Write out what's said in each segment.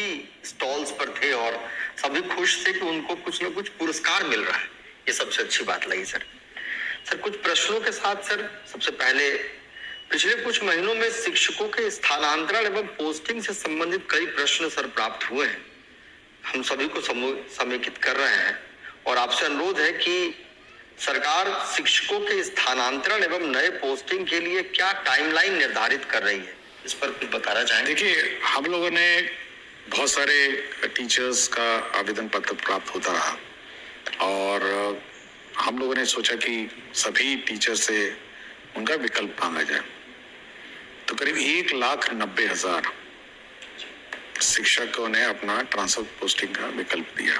काफी स्टॉल्स पर थे और सभी खुश थे कि उनको कुछ ना कुछ पुरस्कार मिल रहा है। ये सबसे अच्छी बात लगी सर। सर कुछ प्रश्नों के साथ सर, सबसे पहले पिछले कुछ महीनों में शिक्षकों के स्थानांतरण एवं पोस्टिंग से संबंधित कई प्रश्न सर प्राप्त हुए हैं। हम सभी को समेकित कर रहे हैं और आपसे अनुरोध है कि सरकार शिक्षकों के स्थानांतरण एवं नए पोस्टिंग के लिए क्या टाइमलाइन निर्धारित कर रही है, इस पर कुछ बताना चाहेंगे? देखिए, हम लोगों ने बहुत सारे टीचर्स का आवेदन पत्र प्राप्त होता रहा और हम लोगों ने सोचा कि सभी टीचर से उनका विकल्प मांगा जाए। तो करीब 1,90,000 शिक्षकों ने अपना ट्रांसफर पोस्टिंग का विकल्प दिया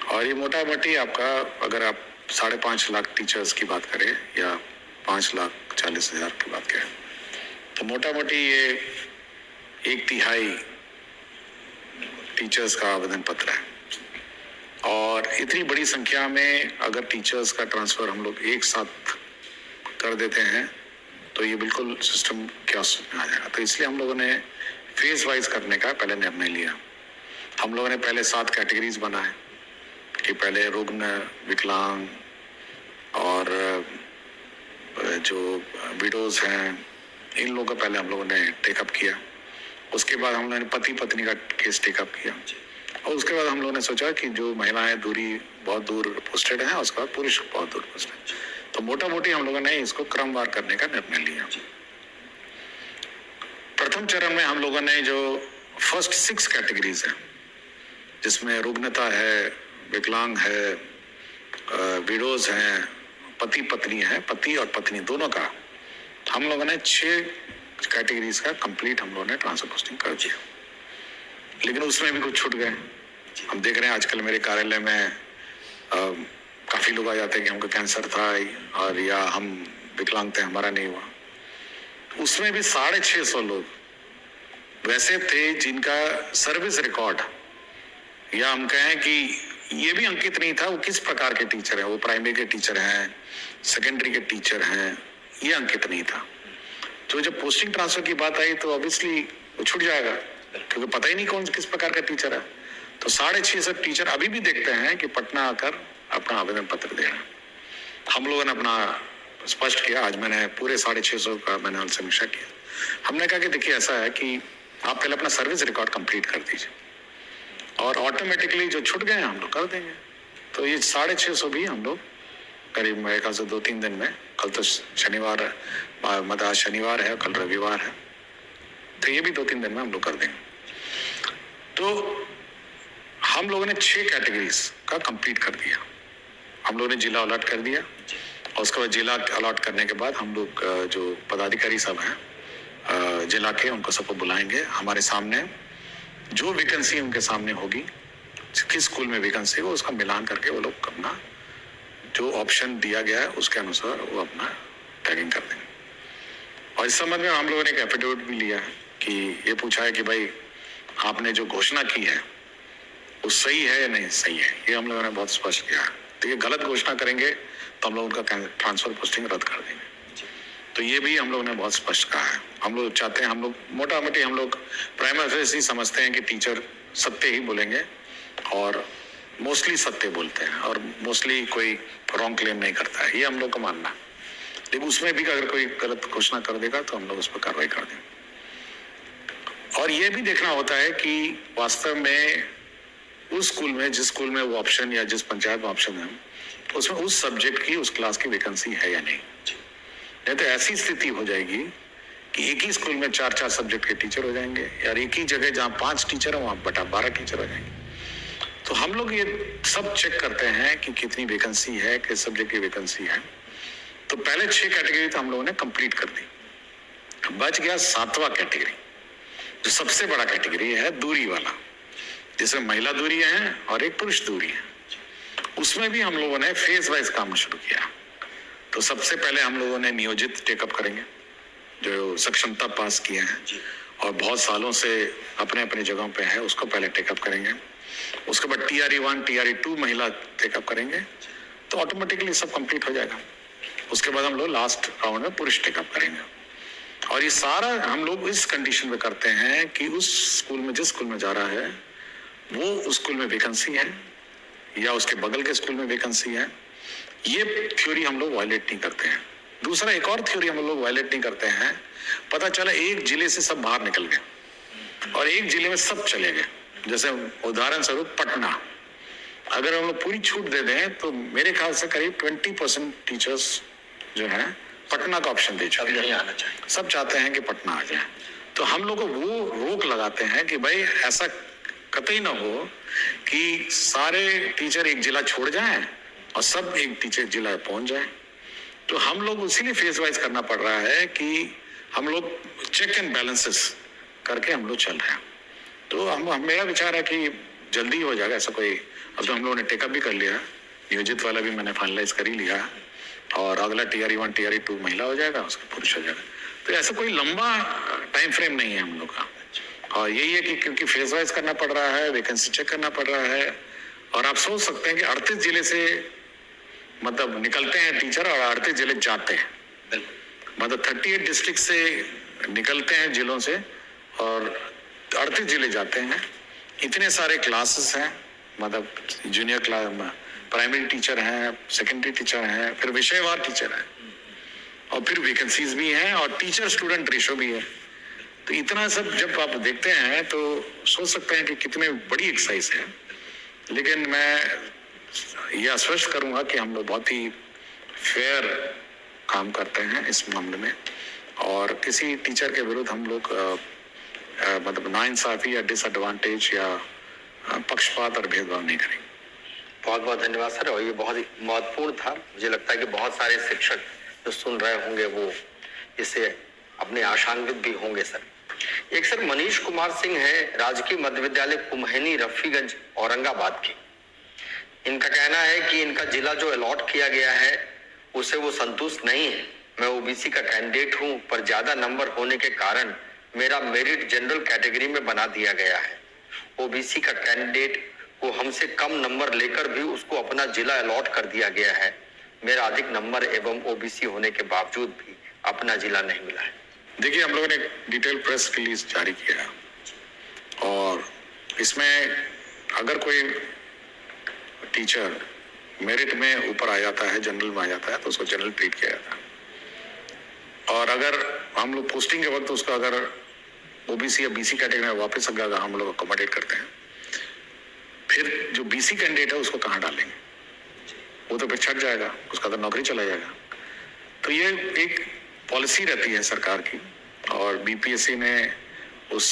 और ये मोटा मोटी आपका, अगर आप 5.5 लाख टीचर्स की बात करें या 5,40,000 की बात करें, तो मोटा मोटी ये 1/3 टीचर्स का आवेदन पत्र है। और इतनी बड़ी संख्या में अगर टीचर्स का ट्रांसफर हम लोग एक साथ कर देते हैं तो ये बिल्कुल सिस्टम कैओस में आ जाएगा। तो इसलिए हम लोगों ने फेज वाइज करने का पहले निर्णय लिया। हम लोगों ने पहले 7 कैटेगरीज बनाए कि पहले रुग्ण, विकलांग और जो विडोज हैं, इन लोगों का पहले हम लोगों ने टेकअप किया। उसके बाद हम लोगों ने पति पत्नी का केस टेकअप किया और उसके बाद हम लोगों ने सोचा कि जो महिलाएं बहुत दूर पोस्टेड हैं, उसके बाद पुरुष बहुत दूर पोस्टेड। तो मोटा मोटी हम लोगों ने इसको क्रमवार करने का निर्णय लिया। प्रथम चरण में हम लोगों ने जो फर्स्ट 6 कैटेगरीज हैं, जिसमें रुग्णता है, विकलांग है, विडोज हैं, पति पत्नी है, पति और पत्नी दोनों का, हम लोगों ने 6 कैटेगरीज का कंप्लीट हम लोगों ने ट्रांसफर पोस्टिंग कर दिया। लेकिन उसमें भी कुछ छूट गए। हम देख रहे हैं आजकल मेरे कार्यालय में काफी लोग आ जाते हैं कि हमको कैंसर था और या हम विकलांग थे, हमारा नहीं हुआ। उसमें भी 650 लोग वैसे थे जिनका सर्विस रिकॉर्ड, या हम कहें कि ये भी अंकित नहीं था वो किस प्रकार के टीचर हैं, वो प्राइमरी के टीचर हैं, सेकेंडरी के टीचर हैं, ये अंकित नहीं था। तो जब पोस्टिंग ट्रांसफर की बात आई तो ऑब्वियसली वो छूट जाएगा, क्योंकि पता ही नहीं कौन किस प्रकार का टीचर है। तो 650 टीचर अभी भी देखते हैं कि पटना आकर अपना आवेदन पत्र देना। हम लोगों ने अपना स्पष्ट किया। आज मैंने पूरे 650 का मैंने समीक्षा किया। हमने कहा कि देखिए, ऐसा है कि आप पहले अपना सर्विस रिकॉर्ड कंप्लीट कर दीजिए और ऑटोमेटिकली जो छूट गए हम लोग कर देंगे। तो ये 650 भी हम लोग करीब मेरे ख्याल से 2-3 दिन में, कल तो शनिवार मतलब आज शनिवार है, कल रविवार है, तो ये भी 2-3 दिन में हम लोग कर देंगे। तो हम लोगों ने 6 कैटेगरीज का कंप्लीट कर दिया। हम लोगों ने जिला अलॉट कर दिया और उसके बाद जिला अलॉट करने के बाद हम लोग जो पदाधिकारी सब हैं जिला के, उनको सबको बुलाएंगे। हमारे सामने जो वैकेंसी उनके सामने होगी, किस स्कूल में वैकेंसी हो, उसका मिलान करके वो लोग अपना जो ऑप्शन दिया गया है उसके अनुसार वो अपना टैगिंग कर देंगे। और इस संबंध में हम लोगों ने एक एफिडेविट भी लिया है कि ये पूछा है कि भाई आपने जो घोषणा की है वो सही है या नहीं सही है। ये हम लोगों ने बहुत स्पष्ट किया है। तो ये गलत घोषणा करेंगे तो हम लोग उनका ट्रांसफर पोस्टिंग रद्द कर देंगे। तो ये भी हम लोगों ने बहुत स्पष्ट कहा है। हम लोग चाहते हैं, हम लोग मोटा मोटी हम लोग प्राइमरी से ही समझते हैं कि टीचर सत्य ही बोलेंगे और मोस्टली सत्य बोलते हैं और मोस्टली कोई रॉन्ग क्लेम नहीं करता है, ये हम लोग का मानना है। लेकिन उसमें भी अगर कोई गलत घोषणा कर देगा तो हम लोग उस पर कार्रवाई कर देंगे। और ये भी देखना होता है कि वास्तव में उस स्कूल में, जिस स्कूल में वो ऑप्शन या जिस पंचायत में ऑप्शन है, उसमें उस सब्जेक्ट की, उस क्लास की वैकेंसी है या नहीं। नहीं तो ऐसी स्थिति हो जाएगी कि एक ही स्कूल में 4-4 सब्जेक्ट के टीचर हो जाएंगे, यार एक ही जगह जहाँ 5 टीचर है वहाँ बटा 12 टीचर हो जाएंगे। तो हम लोग ये सब चेक करते हैं कि कितनी वैकेंसी है, किस सब्जेक्ट की वैकेंसी है। तो पहले 6 कैटेगरी तो हम लोगों ने कंप्लीट कर दी। बच गया 7वां कैटेगरी, जो सबसे बड़ा कैटेगरी है, दूरी वाला, जिसमें महिला दूरी है और एक पुरुष दूरी है। उसमें भी हम लोगों ने फेज वाइज काम शुरू किया। तो सबसे पहले हम लोगों ने नियोजित टेकअप करेंगे, जो सक्षमता पास किए हैं और बहुत सालों से अपने अपने जगहों पे है, उसको पहले टेकअप करेंगे। उसके बाद TRE1, TRE2 महिला टेकअप करेंगे, तो ऑटोमेटिकली सब कंप्लीट हो जाएगा। उसके बाद हम लोग लास्ट राउंड में पुरुष टेकअप करेंगे और ये सारा हम लोग इस कंडीशन में करते हैं कि उस स्कूल में, जिस स्कूल में जा रहा है वो उस स्कूल में वैकेंसी है या उसके बगल के स्कूल में वैकेंसी है, ये थ्योरी हम लोग वायलेट नहीं करते हैं। दूसरा एक और थ्योरी हम लोग वायलेट नहीं करते हैं, पता चला एक जिले से सब बाहर निकल गए और एक जिले में सब चले गए, जैसे उदाहरण स्वरूप पटना, अगर हम लोग पूरी छूट दे दें तो मेरे ख्याल से करीब 20% टीचर्स जो हैं पटना का ऑप्शन दे चुके नहीं आना चाहिए, सब चाहते हैं कि पटना आ जाए। तो हम लोग वो रोक लगाते हैं कि भाई ऐसा कतई ना हो कि सारे टीचर एक जिला छोड़ जाएं और सब एक टीचर जिला पहुंच जाए। तो हम लोग इसीलिए फेज वाइज करना पड़ रहा है कि हम लोग चेक एंड बैलेंसेस करके हम लोग चल रहे हैं। तो हम मेरा विचार है कि जल्दी हो जाएगा ऐसा कोई। अब तो हम लोगों ने टेकअप भी कर लिया, नियोजित वाला भी मैंने फाइनलाइज कर ही लिया और अगला TRE 1 TRE 2 महिला हो जाएगा, उसका पुरुष हो जाएगा। तो ऐसा कोई लंबा टाइम फ्रेम नहीं है हम लोग का। और यही है कि क्योंकि फेज वाइज करना पड़ रहा है, वैकेंसी चेक करना पड़ रहा है, और आप सोच सकते हैं कि 38 जिले से मतलब निकलते हैं टीचर और 38 जिले जाते हैं, मतलब 38 डिस्ट्रिक्ट से निकलते हैं जिलों से और 38 जिले जाते हैं। इतने सारे क्लासेस हैं, मतलब जूनियर क्लास, प्राइमरी टीचर हैं, सेकेंडरी टीचर हैं, फिर विषयवार टीचर हैं और फिर वैकेंसीज भी हैं और टीचर स्टूडेंट रेशो भी है। तो इतना सब जब आप देखते हैं तो सोच सकते हैं कि कितने बड़ी एक्सरसाइज है। लेकिन मैं ये आश्वस्त करूंगा कि हम लोग बहुत ही फेयर काम करते हैं इस मामले में और किसी टीचर के विरुद्ध हम लोग मतलब नाइंसाफी या डिसएडवांटेज या पक्षपात और भेदभाव नहीं करेंगे। बहुत बहुत धन्यवाद सर, और ये बहुत ही महत्वपूर्ण था। मुझे लगता है कि बहुत सारे शिक्षक जो सुन रहे होंगे वो इससे अपने आशान्वित भी होंगे सर। एक सर मनीष कुमार सिंह है, राजकीय मध्य विद्यालय कुम्हैनी रफीगंज औरंगाबाद के। इनका कहना है कि इनका जिला जो अलॉट किया गया है उसे वो संतुष्ट नहीं है। मैं ओबीसी का कैंडिडेट हूं, पर ज्यादा नंबर होने के कारण मेरा मेरिट जनरल कैटेगरी में बना दिया गया है। ओबीसी का कैंडिडेट को हमसे कम नंबर लेकर भी उसको अपना जिला अलॉट कर दिया गया है। मेरा अधिक नंबर एवं ओबीसी होने के बावजूद भी अपना जिला नहीं मिला है। देखिए, हम लोगों ने डिटेल प्रेस रिलीज जारी किया और इसमें अगर कोई टीचर मेरिट में ऊपर आ जाता है, जनरल में आ जाता है, तो उसको जनरल ट्रीट किया जाता है। और अगर हम लोग पोस्टिंग के वक्त उसको अगर ओबीसी या बीसी कैटेगरी में वापस अगर हम लोग अकोमोडेट करते हैं, फिर जो बीसी कैंडिडेट है उसको कहाँ डालेंगे? वो तो फिर छट जाएगा, उसका तो नौकरी चला जाएगा। तो ये एक पॉलिसी रहती है सरकार की और बीपीएससी ने उस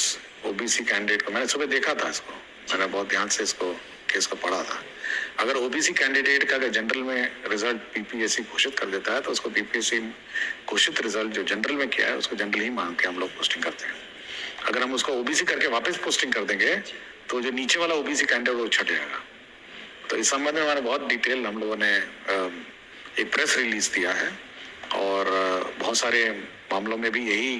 ओबीसी कैंडिडेट को, मैंने सुबह देखा था इसको, मैंने बहुत ध्यान से इसको केस को पढ़ा था। अगर ओबीसी कैंडिडेट का अगर जनरल में रिजल्ट बीपीएससी घोषित कर देता है तो उसको बीपीएससी घोषित रिजल्ट जो जनरल में किया है उसको जनरल ही मान के हम लोग पोस्टिंग करते हैं। अगर हम उसको ओबीसी करके वापस पोस्टिंग कर देंगे तो जो नीचे वाला ओबीसी कैंडिडेट वो छट जाएगा। तो इस संबंध में हमारे बहुत डिटेल हम लोगों ने एक प्रेस रिलीज दिया है और बहुत सारे मामलों में भी यही,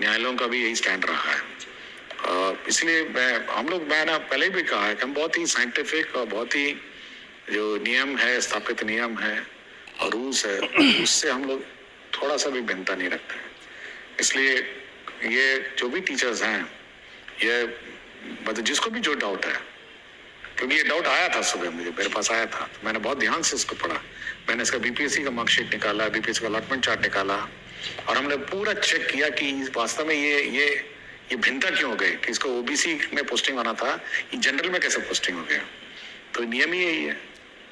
न्यायालयों का भी यही स्टैंड रहा है। इसलिए मैंने पहले भी कहा है कि हम बहुत ही साइंटिफिक और बहुत ही जो नियम है, स्थापित नियम है और रूल्स है, उससे हम लोग थोड़ा सा भी भिन्नता नहीं रखते हैं। इसलिए ये जो भी टीचर्स हैं, ये मतलब जिसको भी जो डाउट है, क्योंकि ये डाउट आया था सुबह मेरे पास आया था, तो मैंने बहुत ध्यान से इसको पढ़ा। मैंने इसका बीपीएससी का मार्कशीट निकाला, बीपीएससी का अलॉटमेंट चार्ट निकाला और हमने पूरा चेक किया कि वास्तव में ये भिन्नता क्यों हो गई, कि इसको ओबीसी में पोस्टिंग होना था, ये जनरल में कैसे पोस्टिंग हो गया। तो नियम ही यही है।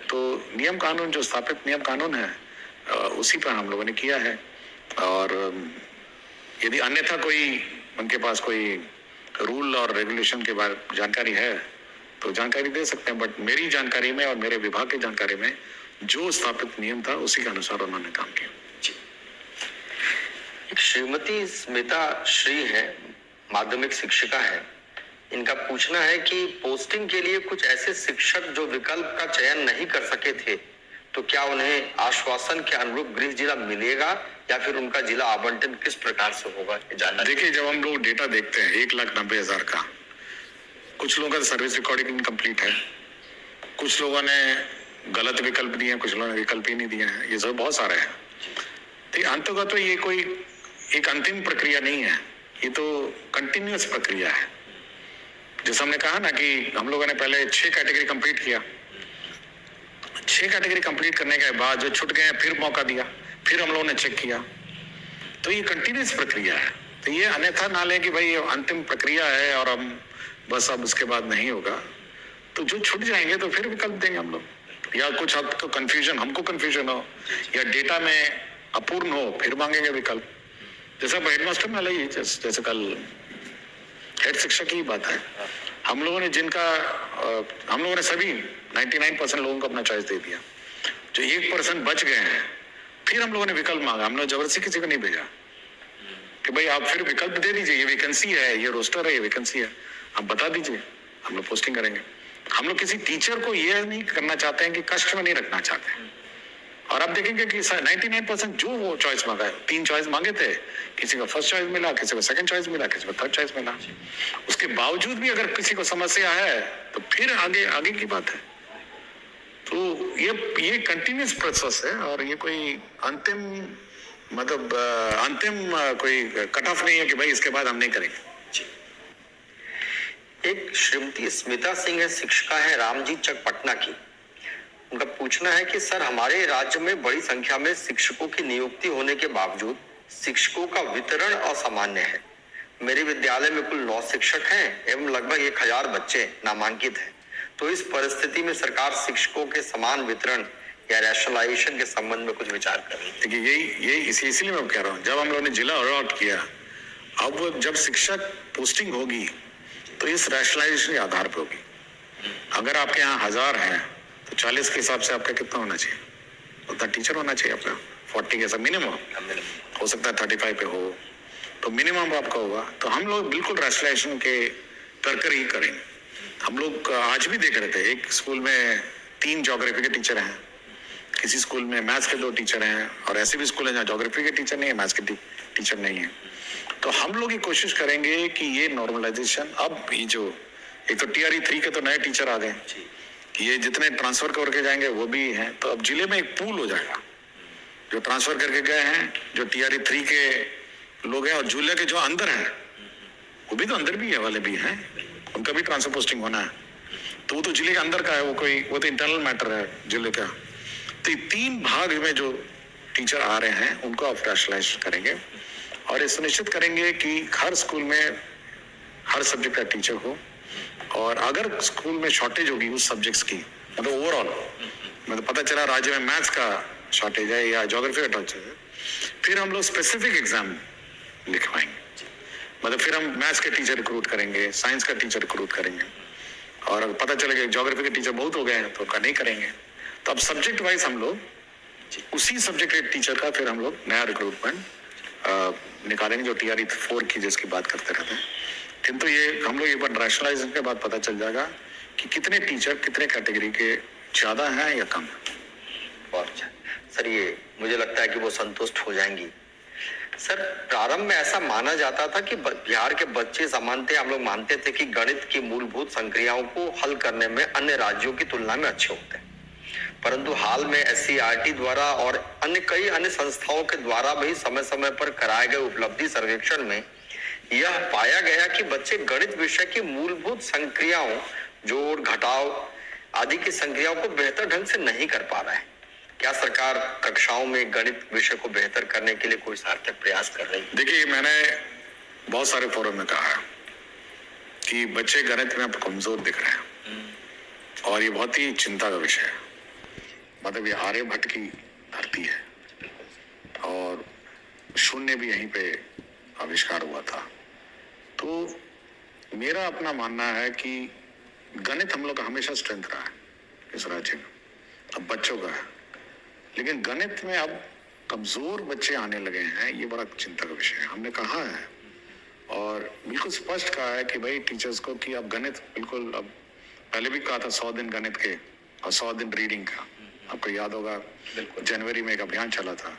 तो नियम कानून, जो स्थापित नियम कानून है, उसी पर हम लोगों ने किया है। और यदि अन्यथा कोई उनके पास कोई रूल और रेगुलेशन के बारे में जानकारी है तो जानकारी दे सकते हैं, बट मेरी जानकारी में और मेरे विभाग की जानकारी में जो स्थापित नियम था उसी के अनुसार उन्होंने काम किया। एक श्रीमती स्मिता श्री है, माध्यमिक शिक्षिका है। इनका पूछना है कि पोस्टिंग के लिए कुछ ऐसे शिक्षक जो विकल्प का चयन नहीं कर सके थे, तो क्या उन्हें आश्वासन के अनुरूप गृह जिला मिलेगा या फिर उनका जिला आवंटन किस प्रकार से होगा, जानना। देखिए, जब हम लोग डेटा देखते हैं 1,90,000 का, कुछ लोगों का सर्विस रिकॉर्डिंग इनकम्प्लीट है, कुछ लोगों ने गलत विकल्प दिए हैं, कुछ लोगों ने विकल्प ही नहीं दिए हैं, ये सब बहुत सारे हैं। तो अंततः तो ये कोई एक अंतिम प्रक्रिया नहीं है, ये तो कंटिन्यूअस प्रक्रिया है। जैसे हमने कहा ना कि हम लोगों ने पहले 6 कैटेगरी कंप्लीट किया, 6 कैटेगरी कंप्लीट करने के बाद जो छूट गए फिर मौका दिया, फिर हम लोगों ने चेक किया। तो ये कंटिन्यूअस प्रक्रिया है। तो ये अन्यथा ना लें कि भाई ये अंतिम प्रक्रिया है और हम बस अब उसके बाद नहीं होगा। तो जो छूट जाएंगे तो फिर विकल्प देंगे हम लोग, या कुछ आपको कंफ्यूजन, हमको कंफ्यूजन हो या डेटा में अपूर्ण हो, फिर मांगेंगे विकल्प। जैसे हेडमास्टर में लगी, जैसे कल हेड शिक्षक की बात है, हम लोगों ने हम लोगों ने सभी 99% लोगों को अपना चॉइस दे दिया। जो 1% बच गए हैं, फिर हम लोगों ने विकल्प मांगा। हमने जबरदस्ती किसी को नहीं भेजा कि भाई आप फिर विकल्प दे दीजिए, ये वैकेंसी है, ये रोस्टर है, ये वैकेंसी है, आप बता दीजिए, हम लोग पोस्टिंग करेंगे। हम लोग किसी टीचर को ये नहीं करना चाहते हैं कि कष्ट में नहीं रखना चाहते हैं। और आप देखेंगे कि 99% जो वो चॉइस मांगा है, 3 चॉइस मांगे थे, किसी को फर्स्ट चॉइस मिला, किसी को सेकंड चॉइस मिला, किसी को थर्ड चॉइस मिला। उसके बावजूद भी अगर किसी को समस्या है तो फिर आगे की बात है। तो ये कंटिन्यूस प्रोसेस है और ये कोई अंतिम कोई कट ऑफ नहीं है कि भाई इसके बाद हम नहीं करेंगे। एक श्रीमती स्मिता सिंह है, शिक्षिका है, रामजी चक पटना की। उनका पूछना है कि सर, हमारे राज्य में बड़ी संख्या में शिक्षकों की नियुक्ति होने के बावजूद शिक्षकों का वितरण असामान्य है। मेरे विद्यालय में कुल 9 शिक्षक हैं एवं लगभग 1000 बच्चे नामांकित हैं। तो इस परिस्थिति में सरकार शिक्षकों के समान वितरण या रैशनलाइजेशन के संबंध में कुछ विचार कर रही है। देखिए यही इसीलिए मैं कह रहा हूँ, जब हम लोगों ने जिला अलॉट किया, अब जब शिक्षक पोस्टिंग होगी तो इस रैशनलाइजेशन के आधार पर होगी। अगर आपके यहाँ 1000 हैं तो 40 के हिसाब से आपका कितना होना चाहिए, उतना टीचर होना चाहिए आपका। 40 के सब मिनिमम हो सकता है, 35 पे हो तो मिनिमम आपका होगा। तो हम लोग बिल्कुल रैशनलाइजेशन के कर ही करेंगे। हम लोग आज भी देख रहे थे, एक स्कूल में 3 ज्योग्राफी के टीचर हैं, किसी स्कूल में मैथ्स के 2 टीचर हैं, और ऐसे भी स्कूल हैं जहाँ ज्योग्राफी के टीचर नहीं है, मैथ्स के टीचर नहीं है। तो हम लोग ये कोशिश करेंगे कि ये नॉर्मलाइजेशन, अब ये जो एक तो TRE 3 के तो नए टीचर आ गए, ये जितने ट्रांसफर करके जाएंगे वो भी हैं, तो अब जिले में एक पूल हो जाएगा। जो ट्रांसफर करके गए हैं, जो TRE 3 के लोग हैं, और जिले के जो अंदर हैं, वो भी तो अंदर भी है वाले भी हैं, उनका भी ट्रांसफर पोस्टिंग होना है। तो वो तो जिले के अंदर का है, वो तो इंटरनल मैटर है जिले का। तो 3 भाग में जो टीचर आ रहे हैं उनको आप रैशनलाइज करेंगे और ये सुनिश्चित करेंगे कि हर स्कूल में हर सब्जेक्ट का टीचर हो। और अगर स्कूल में शॉर्टेज होगी उस सब्जेक्ट्स की, मतलब ओवरऑल, मतलब पता चला राज्य में मैथ्स का शॉर्टेज है या ज्योग्राफी का शॉर्टेज है, फिर हम लोग स्पेसिफिक एग्जाम लिखवाएंगे। मतलब फिर हम मैथ्स के टीचर रिक्रूट करेंगे, साइंस का टीचर रिक्रूट करेंगे, और अगर पता चलेगा ज्योग्राफी के टीचर बहुत हो गए हैं तो उनका नहीं करेंगे। तो अब सब्जेक्ट वाइज हम लोग उसी सब्जेक्ट के टीचर का फिर हम लोग नया रिक्रूटमेंट निकालेंगे, जो TRE 4 की जिसकी बात करते रहते हैं। किंतु ये हम लोग एक बार रैशनलाइजेशन के बाद पता चल जाएगा कि कितने टीचर कितने कैटेगरी के ज्यादा हैं या कम। बहुत अच्छा सर, ये मुझे लगता है कि वो संतुष्ट हो जाएंगी। सर, प्रारंभ में ऐसा माना जाता था कि बिहार के बच्चे सामान्यतः हम लोग मानते थे कि गणित की मूलभूत संक्रियाओं को हल करने में अन्य राज्यों की तुलना में अच्छे होते हैं, परंतु हाल में SCERT द्वारा और कई अन्य संस्थाओं के द्वारा भी समय समय पर कराए गए उपलब्धि सर्वेक्षण में यह पाया गया कि बच्चे गणित विषय की मूलभूत संक्रियाओं, जोड़ घटाव आदि की संक्रियाओं को बेहतर ढंग से नहीं कर पा रहे हैं। क्या सरकार कक्षाओं में गणित विषय को बेहतर करने के लिए कोई सार्थक प्रयास कर रही है? देखिए, मैंने बहुत सारे फोरम में कहा है कि बच्चे गणित में अब कमजोर दिख रहे हैं और ये बहुत ही चिंता का विषय है। मतलब ये आर्यभट्ट की धरती है और शून्य भी यहीं पे आविष्कार हुआ था। तो मेरा अपना मानना है कि गणित हम लोग का हमेशा स्ट्रेंथ रहा है इस राज्य में, अब बच्चों का है, लेकिन गणित में अब कमजोर बच्चे आने लगे हैं, ये बड़ा चिंता का विषय है। हमने कहा है और बिल्कुल स्पष्ट कहा है कि भाई टीचर्स को कि अब गणित बिल्कुल, अब पहले भी कहा था 100 दिन गणित के और 100 दिन रीडिंग का, आपको याद होगा जनवरी में एक अभियान चला था।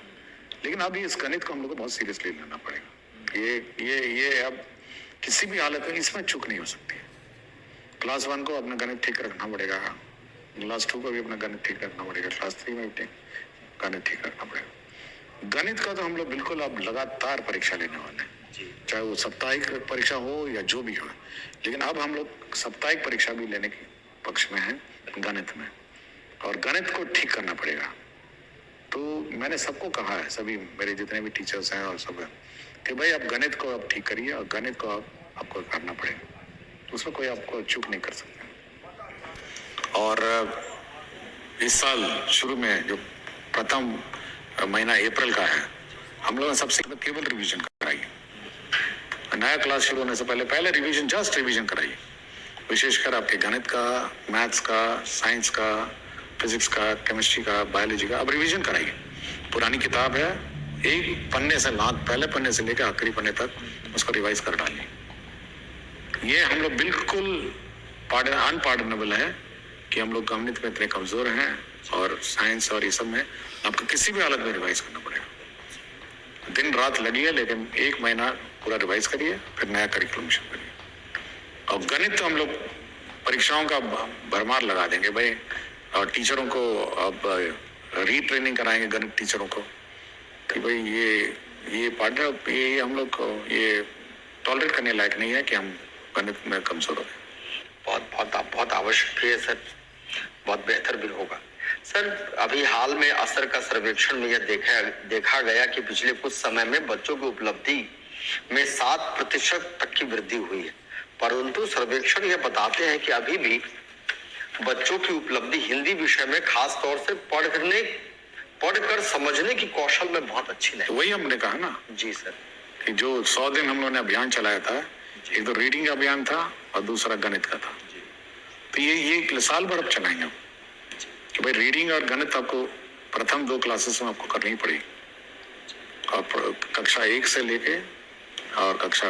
लेकिन अब इस गणित को हम लोग को बहुत सीरियसली लेना पड़ेगा। ये अब किसी भी हालत में इसमें चूक नहीं हो सकती। क्लास 1 को अपना गणित ठीक रखना पड़ेगा, क्लास 2 को भी अपना गणित ठीक रखना पड़ेगा, क्लास 3 में भी गणित ठीक रखना पड़ेगा। गणित का तो हम लोग बिल्कुल अब लगातार परीक्षा लेने वाले हैं, चाहे वो साप्ताहिक परीक्षा हो या जो भी हो, लेकिन अब हम लोग साप्ताहिक परीक्षा भी लेने के पक्ष में हैं गणित में, और गणित को ठीक करना पड़ेगा। तो मैंने सबको कहा है, सभी मेरे जितने भी टीचर्स हैं और सब है, कि भाई आप गणित को आप ठीक करिए और गणित को आपको करना पड़ेगा, उसमें कोई आपको चूक नहीं कर सकता। और इस साल शुरू में जो प्रथम महीना अप्रैल का है, हम लोगों ने सबसे केवल रिवीजन कराई। नया क्लास शुरू होने से पहले रिवीजन, जस्ट रिवीजन कराई, विशेषकर आपके गणित का, मैथ्स का, साइंस का, फिजिक्स का, केमिस्ट्री का, बायोलॉजी का, अब रिवीजन कराइए। पुरानी किताब है, एक पन्ने से पहले पन्ने से लेकर आखिरी पन्ने तक उसको रिवाइज कर डालिए। ये हम लोग बिल्कुल अनपार्डनेबल है कि हम लोग गणित में इतने कमजोर हैं, और साइंस और ये सब में आपको किसी भी हालत में रिवाइज करना पड़ेगा। दिन रात लगिए, लेकिन एक महीना पूरा रिवाइज करिए, फिर नया करिकुलम शुरू करिए। और गणित तो हम लोग परीक्षाओं का भरमार लगा देंगे भाई, और टीचरों को अब रीट्रेनिंग कराएंगे गणित टीचरों को, कि भाई ये पार्टनर, ये हम लोग को ये टॉलरेट करने लायक नहीं है कि हम गणित में कमजोर हो गए। बहुत आवश्यक भी है सर, बहुत बेहतर भी होगा सर। अभी हाल में असर का सर्वेक्षण में यह देखा गया कि पिछले कुछ समय में बच्चों की उपलब्धि में 7% तक की वृद्धि हुई है, परंतु सर्वेक्षण यह बताते हैं कि अभी भी बच्चों की उपलब्धि हिंदी विषय में खास तौर से पढ़कर समझने की कौशल में बहुत अच्छी नहीं। तो वही हमने कहा ना जी सर, कि जो 100 दिन हम लोगों ने अभियान चलाया था, एक तो रीडिंग अभियान था और दूसरा गणित का था। तो ये साल भर अब चलाएंगे कि भाई रीडिंग और गणित आपको प्रथम 2 क्लासेस में आपको करनी पड़ेगी, और कक्षा 1 से लेके और कक्षा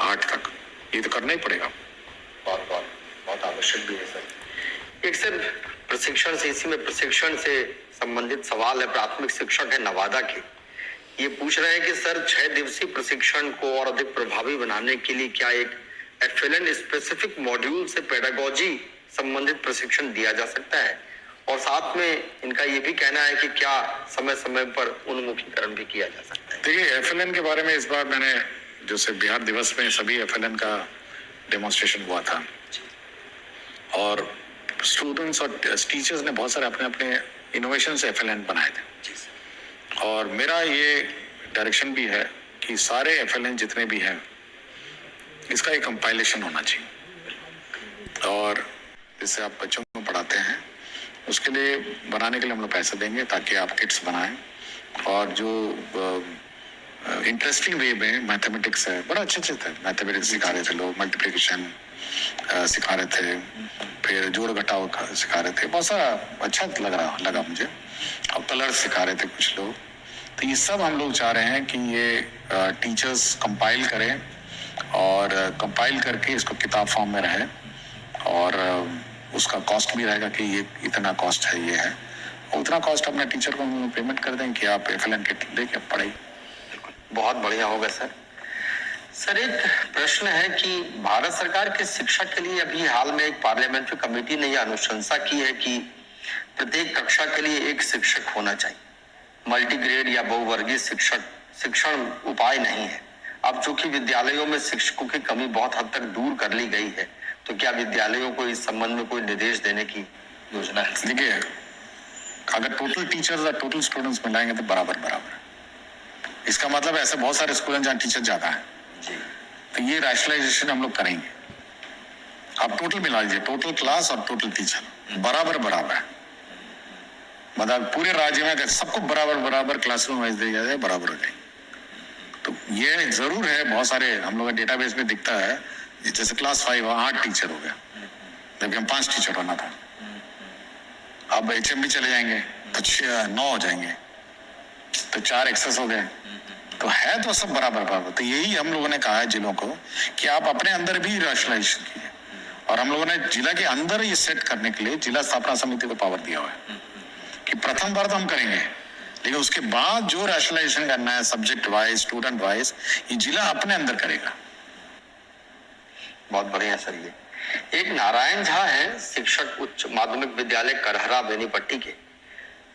8 तक ये तो करना ही पड़ेगा। बहुत आवश्यक भी है सर। एक सर प्रशिक्षण से, इसी में प्रशिक्षण से संबंधित सवाल है। प्राथमिक शिक्षक है नवादा के, ये पूछ रहे हैं कि सर 6 दिवसीय प्रशिक्षण को और अधिक प्रभावी बनाने के लिए क्या एक FLN स्पेसिफिक मॉड्यूल से पेडागोजी संबंधित प्रशिक्षण दिया जा सकता है, और साथ में इनका ये भी कहना है कि क्या समय समय पर उन्मुखीकरण भी किया जा सकता है। देखिए, FLN के बारे में इस बार मैंने जैसे बिहार दिवस में सभी FLN का डेमोन्स्ट्रेशन हुआ था, और स्टूडेंट्स और टीचर्स ने बहुत सारे अपने अपने इनोवेशन से FLN बनाए थे, और मेरा ये डायरेक्शन भी है कि सारे FLN जितने भी हैं इसका एक कंपाइलेशन होना चाहिए, और जिससे आप बच्चों को पढ़ाते हैं उसके लिए बनाने के लिए हम लोग पैसे देंगे ताकि आप किट्स बनाएं, और जो इंटरेस्टिंग वे में मैथमेटिक्स है, बड़ा अच्छे थे मैथमेटिक्स सिखा रहे थे लोग, मल्टीप्लिकेशन सिखा रहे थे, फिर जोड़ घटाव सिखा रहे थे, बहुत सारा अच्छा लगा मुझे, और कलर सिखा रहे थे कुछ लोग। तो ये सब हम लोग चाह रहे हैं कि ये टीचर्स कंपाइल करें, और कंपाइल करके इसको किताब फॉर्म में रहे, और उसका कॉस्ट भी रहेगा कि ये इतना कॉस्ट है, ये है, उतना कॉस्ट अपने टीचर को पेमेंट कर दें कि आप FLN किट लेके पढ़ाई। बहुत बढ़िया होगा सर। सर, एक प्रश्न है कि भारत सरकार के शिक्षा के लिए अभी हाल में एक पार्लियामेंट्री कमेटी ने यह अनुशंसा की है कि प्रत्येक कक्षा के लिए एक शिक्षक होना चाहिए। मल्टीग्रेड या बहुवर्गीय शिक्षण उपाय नहीं है। अब चूंकि विद्यालयों में शिक्षकों की कमी बहुत हद तक दूर कर ली गई है, तो क्या विद्यालयों को इस संबंध में कोई निर्देश देने की योजना है? देखिए, अगर टोटल टीचर्स और टोटल स्टूडेंट्स मिलाएंगे तो बराबर। इसका मतलब ऐसे बहुत सारे स्कूल हैं जहाँ टीचर ज्यादा है, तो ये रैशनलाइजेशन हम लोग करेंगे। आप टोटल मिला लीजिए, टोटल क्लास और टोटल टीचर बराबर, मतलब पूरे राज्य में अगर सबको बराबर क्लासरूम वाइज दिया जाए, बराबर हो जाए। तो ये जरूर है, बहुत सारे हम लोग डेटाबेस में दिखता है, जैसे क्लास 5 8 टीचर हो गया, जबकि हम 5 टीचर होना था। अब HM भी चले जाएंगे तो 9 हो जाएंगे, तो 4 एक्सेस हो गए, तो है तो सब बराबर। तो यही हम लोगों ने कहा है जिलों को कि आप अपने अंदर भी रैशनलाइजेशन कीजिए, और हम लोगों ने जिला के अंदर ये सेट करने के लिए जिला स्थापना समिति को पावर दिया हुआ है कि प्रथम बार तो हम करेंगे, लेकिन उसके बाद जो रैशनलाइजेशन करना है सब्जेक्ट वाइज, स्टूडेंट वाइज, ये जिला अपने अंदर करेगा। बहुत बढ़िया सर। ये एक नारायण झा है, शिक्षक, उच्च माध्यमिक विद्यालय करहरा बेनीपट्टी के,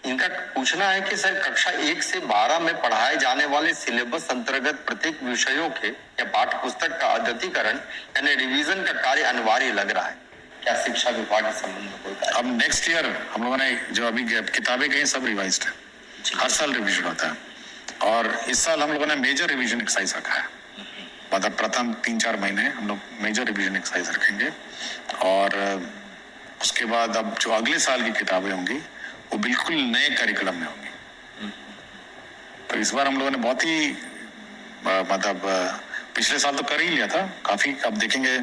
इनका पूछना है कि सर कक्षा 1 से 12 में पढ़ाए जाने वाले सिलेबस अंतर्गत प्रत्येक विषयों के या पाठ्य पुस्तक का अद्यतीकरण यानी रिवीजन का कार्य अनिवार्य लग रहा है। क्या शिक्षा विभाग के संबंध में कोई कार्य? अब नेक्स्ट ईयर हम लोगों ने जो अभी किताबें गई सब रिवाइज्ड है, हर साल रिवीजन होता है और इस साल हम लोगों ने मेजर रिवीजन एक्सरसाइज रखा है। मतलब प्रथम 3-4 महीने हम लोग मेजर रिवीजन एक्सरसाइज रखेंगे और उसके बाद अब जो अगले साल की किताबें होंगी वो बिल्कुल नए करिकुलम में होंगी। तो इस बार हम लोगों ने बहुत ही मतलब पिछले साल तो कर ही लिया था काफी, अब देखेंगे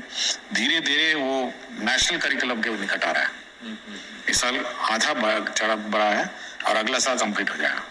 धीरे धीरे वो नेशनल करिकुलम के निकट आ रहा है। इस साल आधा चढ़ा बड़ा है और अगला साल कंप्लीट हो जाएगा।